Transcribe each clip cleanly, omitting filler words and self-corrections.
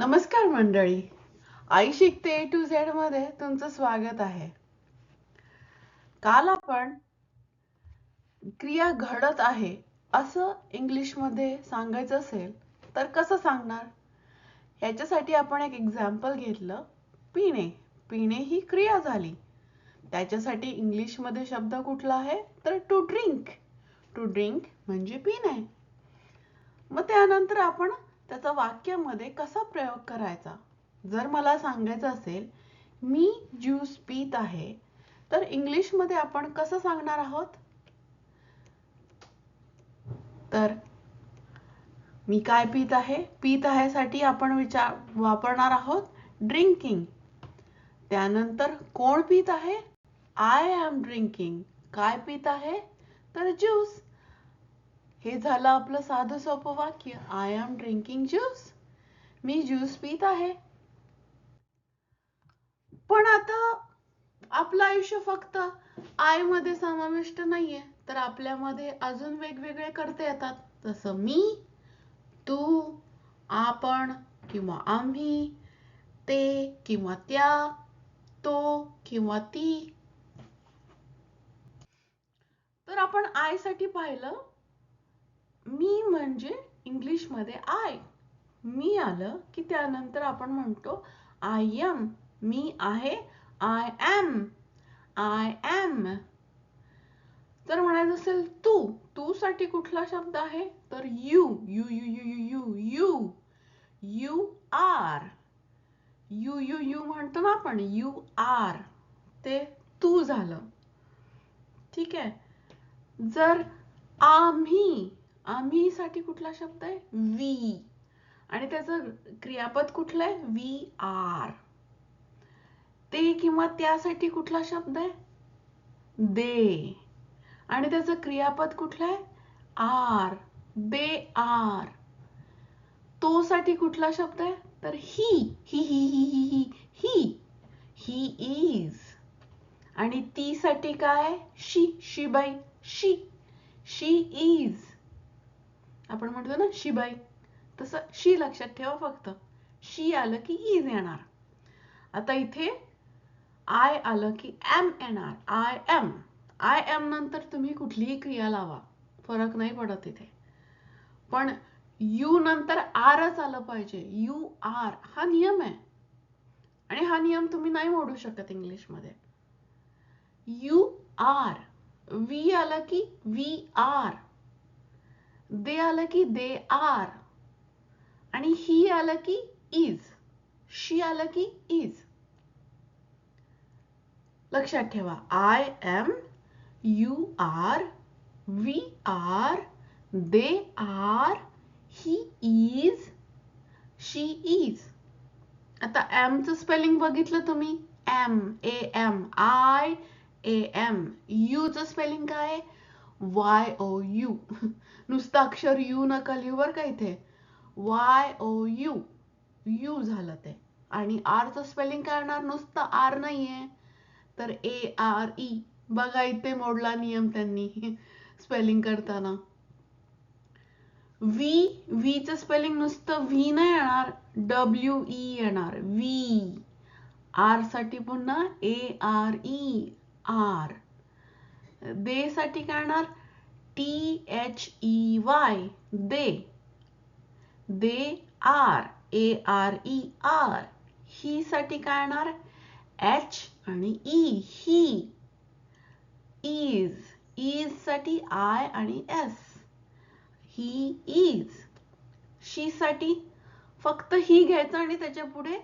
नमस्कार मंडळी. आई शिकते A to Z मध्ये तुमचं स्वागत आहे. काल आपण क्रिया घडत आहे असं इंग्लिश मध्ये सांगायचं असेल तर कसं सांगणार? याच्यासाठी आपण एक एक्झाम्पल घेतलं. पिणे. पिणे ही क्रिया झाली. त्याच्यासाठी इंग्लिश मध्ये शब्द कुठला आहे तर टू ड्रिंक. टू ड्रिंक म्हणजे पिणे. मग त्यानंतर आपण त्याचा वाक्यामध्ये कसा प्रयोग करायचा? जर मला सांगायचं असेल मी ज्यूस पीत आहे तर इंग्लिश मध्ये आपण कसं सांगणार आहोत? तर मी काय पीत आहे? पीत आहे साठी आपण वापरणार आहोत ड्रिंकिंग. त्यानंतर कोण पीत आहे? I am drinking. काय पीत आहे? तर ज्यूस. हे झालं आपलं साधं सोपं वाक्य. I am drinking juice. Me juice पीत आहे. पण आता आपलं आयुष्य फक्त आय मध्ये समाविष्ट नाहीये, तर आपल्यामध्ये अजून वेगवेगळे करते येतात. जसं मी, तू, आपण किंवा आम्ही, ते किंवा त्या, तो किंवा ती. तर आपण आय साठी पाहिलं. मी म्हणजे इंग्लिश मध्ये आय. मी आलं की त्यानंतर आपण म्हणतो आय एम. मी आहे. I am. I am. जर म्हणायचं असेल तू, तू साठी कुठला शब्द आहे तर U. U U U U U U. U R. U U U म्हणतो ना आपण. U R. ते तू झालं. ठीक आहे. जर आम्ही, आम्ही साठी कुठला शब्द आहे वी. आणि त्याचं क्रियापद कुठलं आहे वी आर. ते किंवा त्यासाठी कुठला शब्द आहे दे. आणि त्याचं क्रियापद कुठलं आहे आर. They R. तो साठी कुठला शब्द आहे तर ही. ही ही ही ही ही ही. He is. आणि ती साठी काय शी. शी बाई. शी. शी इज. आपण म्हणतो ना शिबाई, तसं शी लक्षात ठेवा फक्त. शी आलं की इज येणार. आता इथे आय आलं की एम येणार. I am. आय एम नंतर तुम्ही कुठलीही क्रिया लावा, फरक नाही पडत इथे. पण यू नंतर आरच आलं पाहिजे. यू आर हा नियम आहे. आणि हा नियम तुम्ही नाही मोडू शकत इंग्लिश मध्ये. You are. वी आलं की वी आर. दे आलं की दे आर. आणि ही आलं की इज. शी आलं की इज. लक्षात ठेवा I am, you are, we are, they are, he is, she is. आता एम चं स्पेलिंग बघितलं तुम्ही. M. A M. I A M. U चं स्पेलिंग काय आहे वाय ओ यू. नुसतं अक्षर यू नका लिहू बरं का इथे. Y O you. यू झालं ते. आणि आर चं स्पेलिंग काय येणार? नुसतं आर नाहीये तर ए आर ई. बघा इथे मोडला नियम त्यांनी स्पेलिंग करताना. वी. वी चं स्पेलिंग नुसतं व्ही नाही येणार, डब्ल्यू ई येणार. वी. आर साठी पुन्हा A R E. Are. They साठी काय येणार T H E Y. They. They are. A R E are. He साठी काय येणार एच आणि ई. ही. इज. इज साठी आय आणि एस. He is. शी साठी फक्त ही घ्यायचं आणि त्याच्या पुढे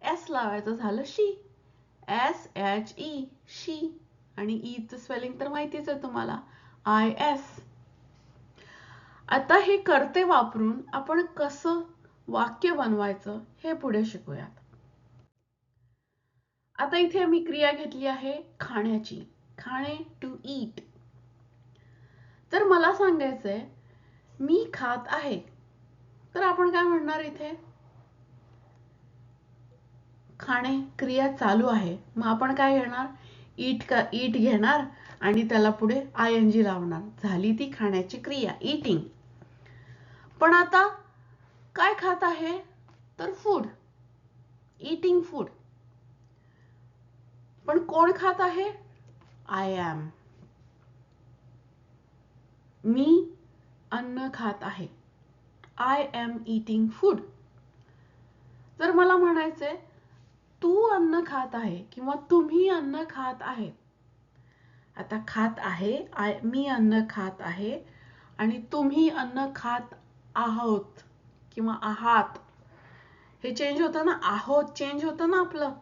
एस लावायचं, झालं she. S H E. She. आणि ईचं स्पेलिंग तर माहितीच आहे तुम्हाला आय एस. आता हे करते वापरून आपण कसं वाक्य बनवायचं हे पुढे शिकूयात. आता इथे मी क्रिया घेतली आहे खाण्याची. खाणे टू ईट. तर मला सांगायचंय मी खात आहे तर आपण काय म्हणणार इथे खाणे क्रिया चालू आहे. मग आपण काय घेणार ईट घेणार आणि त्याला पुढे आयएनजी लावणार. झाली ती खाण्याची क्रिया ईटिंग. पण आता काय खात आहे तर फूड, इटिंग फूड. पण कोण खात आहे? I am. मी अन्न खात आहे. I am eating food. जर मला म्हणायचंय तू अन्न खात आहे किंवा तुम्ही अन्न खात आहे. आता खात आहे, मी अन्न खात आहे आणि तुम्ही अन्न खात आहोत किंवा आहात. हे चेंज होतं ना, आहोत चेंज होतं ना आपलं.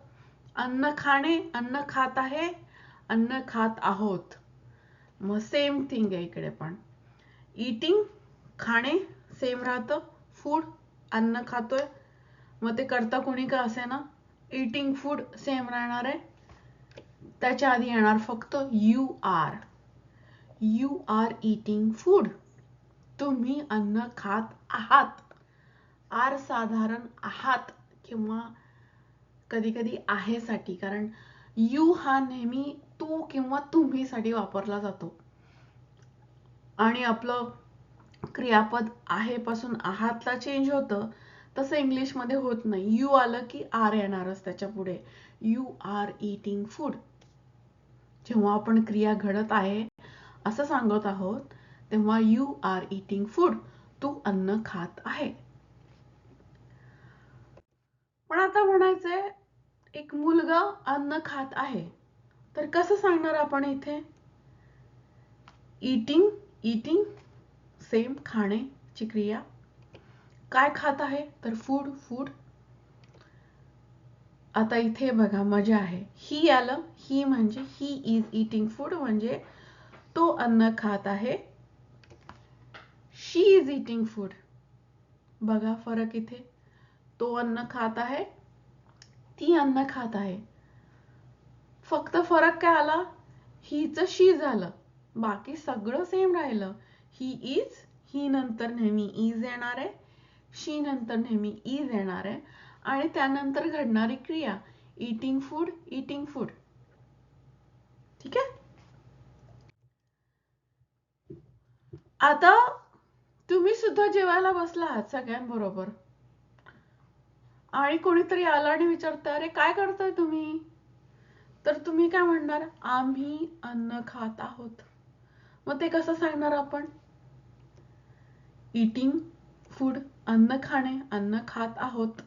अन्न खाणे, अन्न खात आहे, अन्न खात आहोत. मग सेम थिंग आहे इकडे पण. इटिंग खाणे सेम राहतं, फूड अन्न खातोय, मग ते करता कोणी का असे ना, इटिंग फूड सेम राहणार आहे. त्याच्या आधी येणार फक्त you R. You are eating food. तुम्ही अन्न खात आहात. आर साधारण आहात किंवा कधी कधी आहे साठी, कारण यू हा नेहमी तू किंवा तुम्ही साठी वापरला जातो. आणि आपलं क्रियापद आहे पासून आहातला चेंज होतं, तसं इंग्लिश मध्ये होत नाही. यू आलं की आर येणारच त्याच्या पुढे. You are eating food. जेव्हा आपण क्रिया घडत आहे असं सांगत आहोत, तेव्हा यू आर इटिंग फूड. तू अन्न खात आहे. पण आता म्हणायचंय एक मुलगा अन्न खात आहे, तर कसं सांगणार आपण इथे? इटिंग, इटिंग सेम खाण्याची क्रिया. काय खात आहे? तर फूड, फूड. आता इथे बघा मजा आहे. ही आलं, ही म्हणजे ही इज इटिंग फूड, म्हणजे तो अन्न खात आहे. शी इज इटिंग फूड. बघा फरक इथे. तो अन्न खात आहे, ती अन्न खात आहे. फक्त फरक काय आला? हीच शी झालं, बाकी सगळं सेम राहिलं. ही इज, ही नंतर नेहमी इज येणार आहे, शी नंतर नेहमी इज येणार आहे, आणि त्यानंतर घडणारी क्रिया इटिंग फूड, इटिंग फूड. ठीक आहे. आता तुम्ही सुद्धा जेवायला बसला आहात सगळ्यांबरोबर, आणि कोणीतरी आला आणि विचारतं, अरे काय करताय तुम्ही? तर तुम्ही काय म्हणणार? आम्ही अन्न खात आहोत. मग ते कसं सांगणार आपण? इटिंग फूड, अन्न खाणे, अन्न खात आहोत.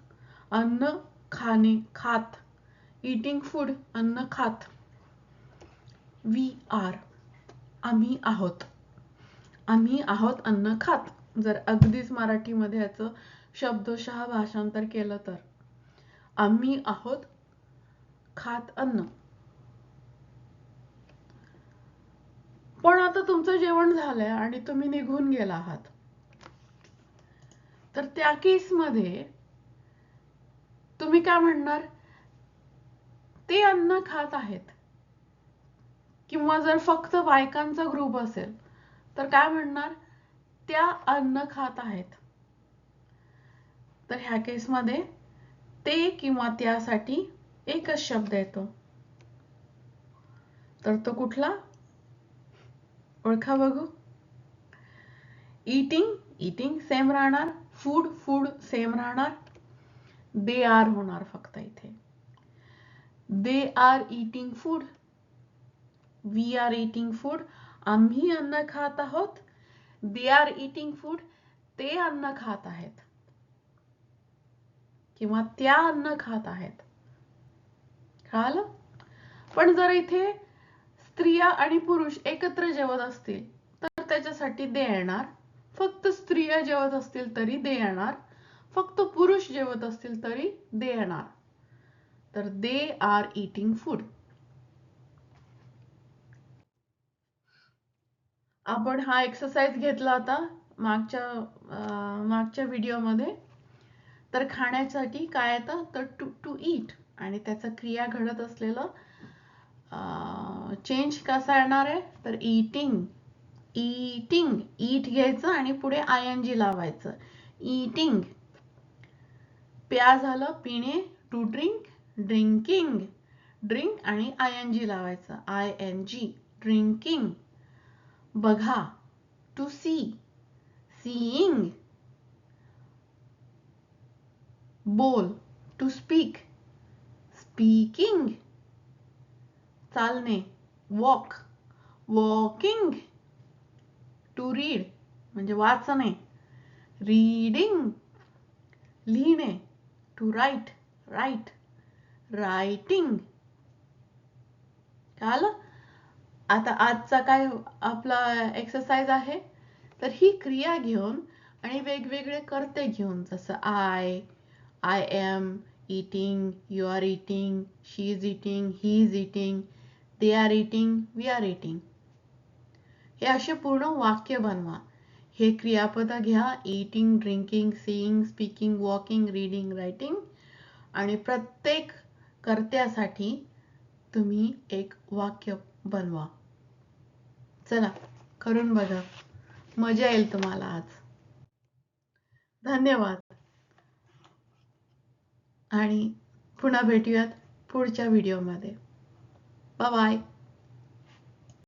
अन्न खाणे, खात. इटिंग फूड, अन्न खात. वी आर, आम्ही आहोत. आम्ही आहोत अन्न खात. जर अगदीच मराठीमध्ये याचं शब्दशः भाषांतर केलं तर, आम्ही आहोत खात अन्न. पण आता तुमचं जेवण झालंय आणि तुम्ही निघून गेला आहात, तर त्या केसमध्ये तुम्ही काय म्हणणार? ते अन्न खात आहेत. किंवा जर फक्त बायकांचा ग्रुप असेल तर काय म्हणणार? त्या अन्न खात आहेत. तर ह्या केसमध्ये ते किंवा त्यासाठी एकच शब्द येतो. तर तो कुठला? ओळखा बघू. इटिंग, इटिंग सेम राहणार. फूड, फूड सेम राहणार. दे आर होणार फक्त इथे. They are eating food. We are eating food. आम्ही अन्न खात आहोत. They are eating food. ते अन्न खात आहेत किंवा त्या अन्न खात आहेत. कळालं? पण जर इथे स्त्रिया आणि पुरुष एकत्र जेवत असतील तर त्याच्यासाठी दे येणार. फक्त स्त्रिया जेवत असतील तरी दे येणार. फक्त पुरुष जेवत असतील तरी दे येणार. तर दे आर इटिंग फूड. आपण हा एक्सरसाइज घेतला होता मागच्या व्हिडिओमध्ये. तर खाण्यासाठी काय येतं? तर टू ईट, आणि त्याचा क्रिया घडत असलेलं चेंज कसा येणार आहे? तर इटिंग, इटिंग, ईट घ्यायचं आणि पुढे ING लावायचं. इटिंग. प्या झालं पिणे, टू ड्रिंक, ड्रिंकिंग. ड्रिंक आणि ING लावायचं, ING, ड्रिंकिंग. बघा, टू सी, सीइंग. बोल, टू स्पीक, स्पीकिंग, चालणे, वॉक, वॉकिंग, टू रीड म्हणजे वाचणे, रीडिंग, लिहिणे, टू राईट, राईट, रायटिंग. कळलं? आता आजचा काय आपला एक्सरसाइज आहे, तर ही क्रिया घेऊन आणि वेगवेगळे कर्ते घेऊन, जसं I am eating, you are eating, she is eating, he is eating, they are eating, we are eating. हे असे पूर्ण वाक्य बनवा. हे क्रियापद घ्या, eating, drinking, seeing, speaking, walking, reading, writing, आणि प्रत्येक कर्त्यासाठी तुम्ही एक वाक्य बनवा. चला करून बघा, मजा येईल तुम्हाला आज. धन्यवाद आणि पुन्हा भेटूयात पुढच्या व्हिडिओमध्ये. Bye bye.